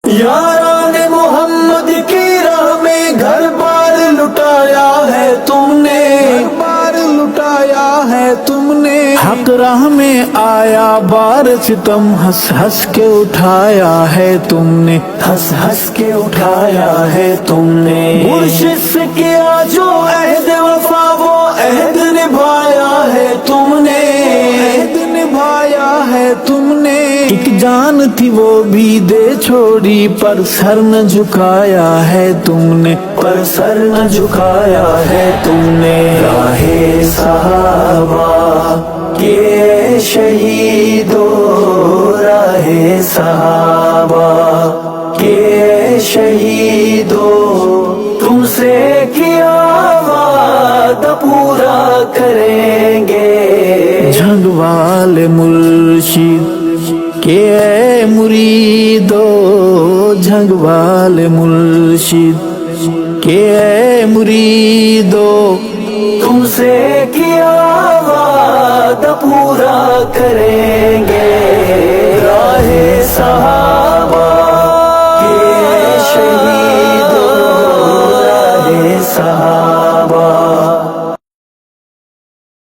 یاران محمد کی راہ میں گھر بار لٹایا ہے تم نے، بار لٹایا ہے تم نے، حق راہ میں آیا بار ستم ہنس ہنس کے اٹھایا ہے تم نے، ہنس ہنس کے اٹھایا ہے تم نے، مرشد سے کیا جو عہد وفا وہ عہد نبھایا ہے تم نے، عہد نبھایا ہے تم نے، ایک جان تھی وہ بھی دے چھوڑی پر سر نہ جھکایا ہے تم نے، پر سر نہ جھکایا ہے تم نے، راہ صحابہ کے شہیدو، راہ صحابہ کے شہیدو، تم سے کیا وعدہ پورا کریں گے، جھنگ والے مرشد کہ اے مریدو، جھنگ والے مرشد کہ اے مریدو، تم سے کیا وعدہ پورا کریں